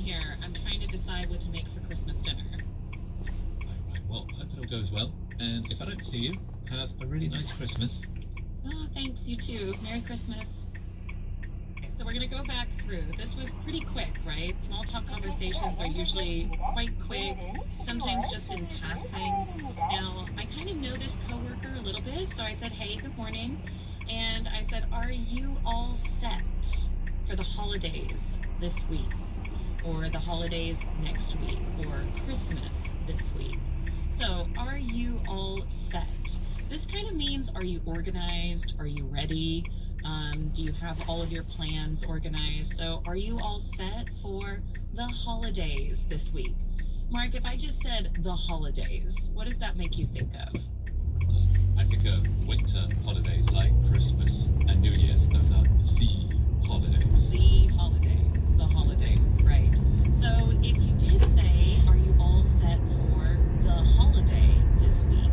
here. I'm trying to decide what to make for Christmas dinner. Right. Well, hope it all goes well. And if I don't see you, have a really nice Christmas. Oh, thanks. You too. Merry Christmas. Okay, so we're going to go back through. This was pretty quick, right? Small talk conversations are usually quite quick, sometimes just in passing. Now, I kind of know this coworker a little bit, so I said, hey, good morning. And I said, are you all set for the holidays this week? Or the holidays next week? Or Christmas this week? So, are you all set? This kind of means, are you organized? Are you ready? Do you have all of your plans organized? So, are you all set for the holidays this week? Mark, if I just said the holidays, what does that make you think of? I think of winter holidays like Christmas and New Year's. Those are the holidays. The holidays, right. So if you did say, are you all set for the holiday this week?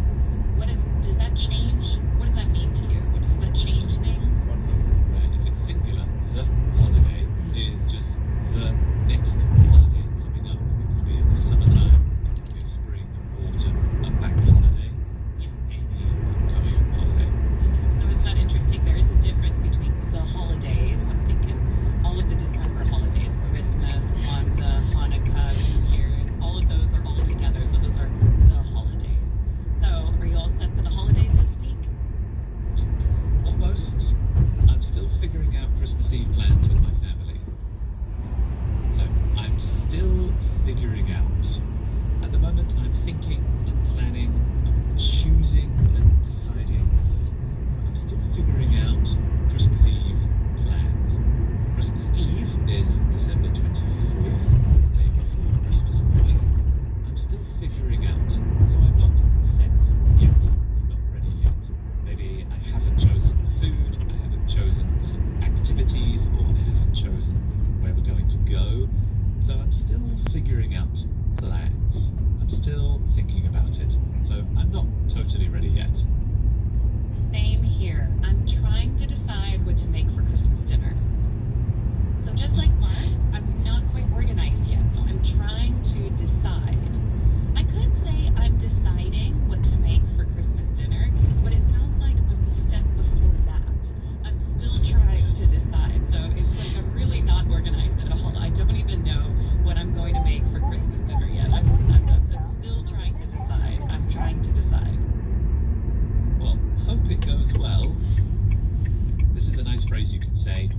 Does that change? What does that mean to you? Does that change things? Right. If it's singular, the holiday is just the next holiday coming up. It could be in the summertime, it could be spring, autumn, a bank holiday, any upcoming holiday. So isn't that interesting? There is a difference between the holidays. I'm thinking all of the December holidays, Christmas, Kwanzaa, Hanukkah, New Year's, all of those are all together. So those are the holidays. So are you all set for the holidays this week? Almost. I'm still figuring out Christmas Eve plans with my family. So I'm still figuring out. At the moment, I'm thinking, I'm planning, I'm choosing and deciding. I'm still figuring out Christmas Eve plans. Christmas Eve is December 24th. It's the day before Christmas, of course. I'm still figuring out, so I'm not set yet. I'm not ready yet. Maybe I haven't chosen the food, I haven't chosen some activities, or I haven't chosen where we're going to go. So I'm still figuring out plans. I'm still thinking about it. So I'm not totally ready yet. Same here. I'm trying to decide what to make for Christmas dinner. So just like Mark, I'm not quite organized yet, so I'm trying to decide. I could say I'm deciding what to make for Christmas dinner, but it sounds like I'm the step before that. I'm still trying to decide, so it's like I'm really not organized at all. I don't even know what I'm going to make for Christmas dinner yet. I'm still trying to decide. I'm trying to decide. Well, hope it goes well. This is a nice phrase you can say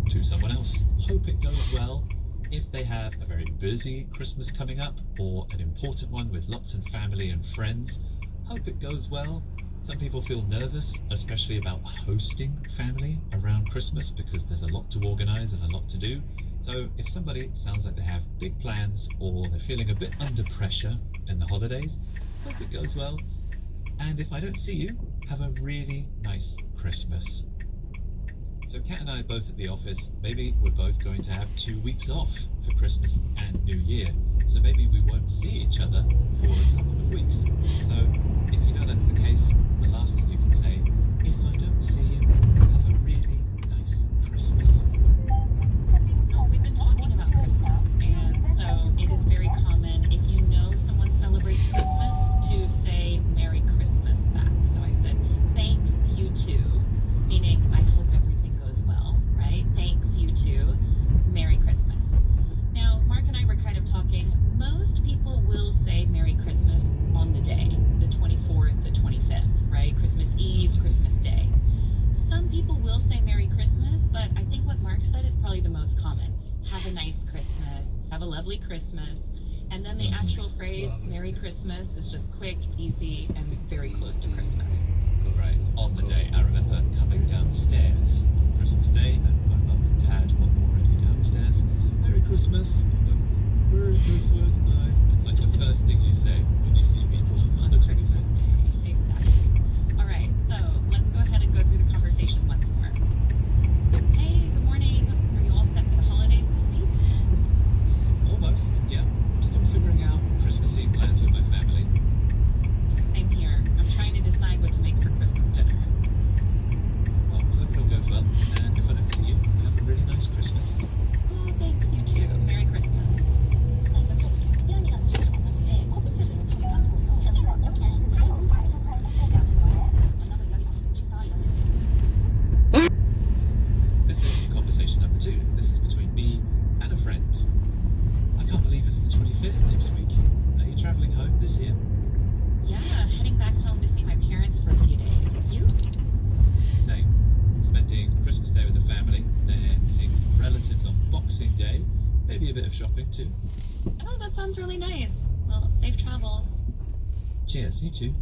to someone else. Hope it goes well. If they have a very busy Christmas coming up or an important one with lots of family and friends, hope it goes well. Some people feel nervous, especially about hosting family around Christmas because there's a lot to organize and a lot to do. So if somebody sounds like they have big plans or they're feeling a bit under pressure in the holidays, hope it goes well. And if I don't see you, have a really nice Christmas. So Kat and I are both at the office. Maybe we're both going to have 2 weeks off for Christmas and New Year. So maybe we won't see each other for a couple of weeks. So if you know that's the case, the last thing you can say, if I don't see you, have a really nice Christmas. Oh, we've been talking about Christmas, and so it is very common if you know someone celebrates Christmas to say Merry Christmas back. So I said, thanks, you too, meaning I hope everything goes well, right? Thanks, you too. Merry Christmas. Now, Mark and I were kind of talking. Most people will say Merry Christmas on the day, the 24th, the 25th, right? Christmas Eve, Christmas Day. Some people will say Merry Christmas, but I think what Mark said is probably the most common. Have a nice Christmas. Have a lovely Christmas. And then the actual phrase, Merry Christmas, is just quick, easy, and very close to Christmas. Right, it's on the day. I remember coming downstairs on Christmas Day and my mum and dad were already downstairs and they said, Merry Christmas. Merry Christmas. It's like the first thing you say when you see people On Christmas Day, exactly. All right, so let's go ahead and go through the conversation once more. Hey, good morning. Are you all set for the holidays this week? Almost, yeah. I'm still figuring out Christmas Eve plans with my family. Same here. I'm trying to decide what to make for Christmas dinner. Well, hope it all goes well. And if I don't see you, have a really nice Christmas. Oh, thanks, you too. Merry Christmas. 25th next week. Are you travelling home this year? Yeah, heading back home to see my parents for a few days. You? Same. Spending Christmas Day with the family, then seeing some relatives on Boxing Day, maybe a bit of shopping too. Oh, that sounds really nice. Well, safe travels. Cheers, you too.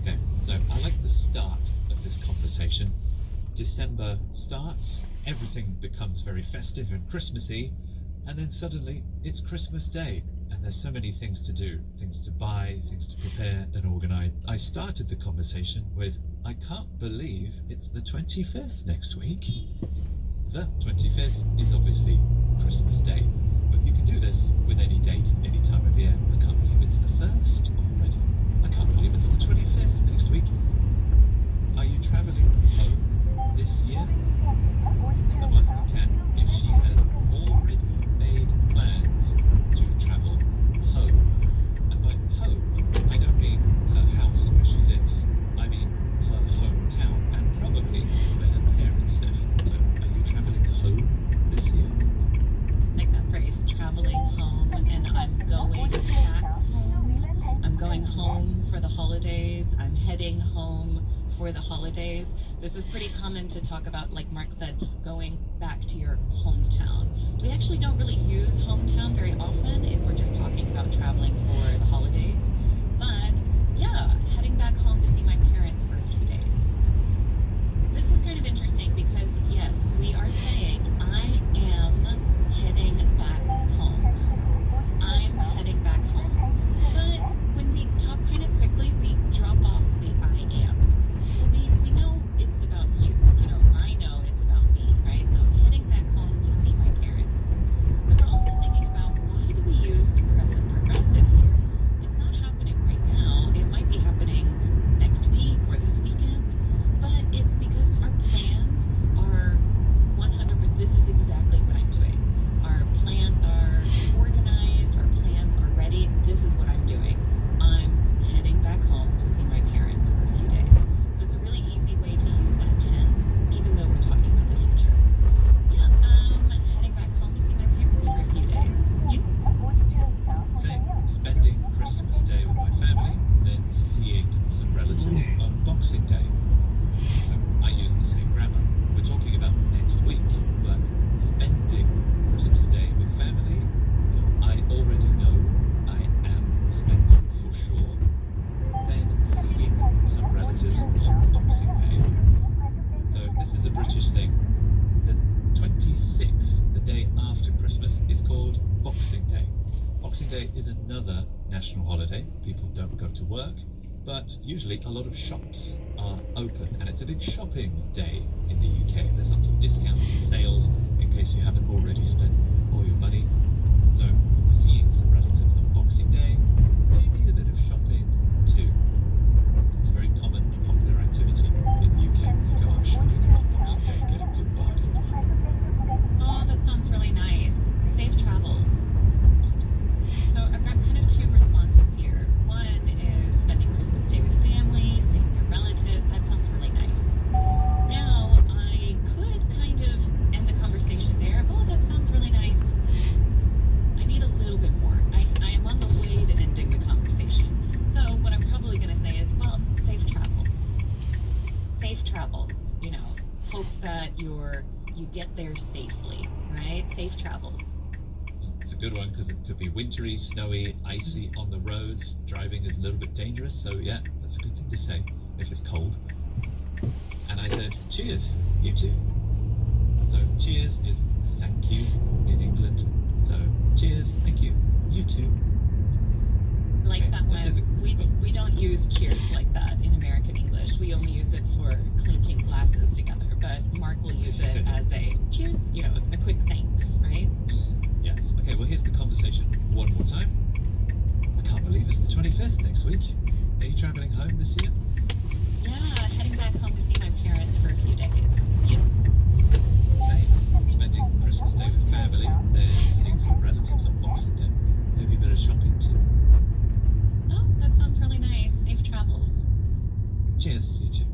Okay, so I like the start of this conversation. December starts, everything becomes very festive and Christmassy, and then suddenly it's Christmas Day, and there's so many things to do, things to buy, things to prepare and organise. I started the conversation with, I can't believe it's the 25th next week. The 25th is obviously Christmas Day, but you can do this with any date, any time of year. I can't believe it's the 1st already. I can't believe it's the 25th next week. Are you travelling home this year? I'm asking Kat if she has already made plans to travel home. And by home, I don't mean her house where she lives. I mean her hometown and probably where her parents live. So are you travelling home this year? Like that phrase, traveling home, and I'm going back home. I'm going home for the holidays. I'm heading home for the holidays. This is pretty common to talk about, like Mark said, going back to your hometown. We actually don't really use hometown very often if we're just talking about traveling for the holidays. But yeah, heading back home to see my parents for a few days. This was kind of interesting because yes, we are saying I am heading back home. I'm heading back home. But when we talk kind of quickly, we drop off the I am. We know it's about you. You know, I know it's about me, right? So heading back home to see my parents. We were also thinking about, why do we use the present progressive here? It's not happening right now. It might be happening next week or this weekend, but it's because our plans are 100%. This is exactly what I'm doing. Our plans are organized. Our plans are ready. This is what I'm doing. I'm heading back home to see my parents for a few days. So it's a really easy way to use that tense, even though we're talking about the future. Yeah, heading back home to see my parents for a few days. You? Same. Spending Christmas Day with my family, then seeing some relatives on Boxing Day. So I use the same grammar. We're talking about next week, but spending Christmas Day with family, so I already know I am spending for sure. Then seeing some relatives on Boxing Day. So this is a British thing. The 26th, the day after Christmas, is called Boxing Day. Boxing Day is another national holiday. People don't go to work, but usually a lot of shops are open, and it's a big shopping day in the UK. There's lots of discounts and sales in case you haven't already spent all your money. So seeing some relatives on Boxing Day, maybe a bit of shopping too. It's a very common, popular activity in the UK. You go out shopping on Boxing Day, get a good bargain. Oh, that sounds really nice. Safe travels. So I've got kind of two responses here. One is spending Christmas Day with family, seeing your relatives. That sounds really nice. Now, I could kind of end the conversation there. Oh, that sounds really nice. I need a little bit more. I am on the way to ending the conversation. So what I'm probably going to say is, well, safe travels. Safe travels, you know. Hope that you get there safely, right? Safe travels. It's a good one because it could be wintry, snowy, icy on the roads. Driving is a little bit dangerous, so yeah, that's a good thing to say if it's cold. And I said, cheers, you too. So cheers is thank you in England. So cheers, thank you, you too. Like Okay, that what's one. it- We don't use cheers like that in American English. We only use it for clinking glasses together. But Mark will use it as a cheers, you know, a quick thanks, right? Yes. Okay, well, here's the conversation one more time. I can't believe it's the 25th next week. Are you travelling home this year? Yeah, heading back home to see my parents for a few days. You? Same. Spending Christmas Day with family, then seeing some relatives on Boxing Day. Maybe a bit of shopping too. Oh, that sounds really nice. Safe travels. Cheers, you too.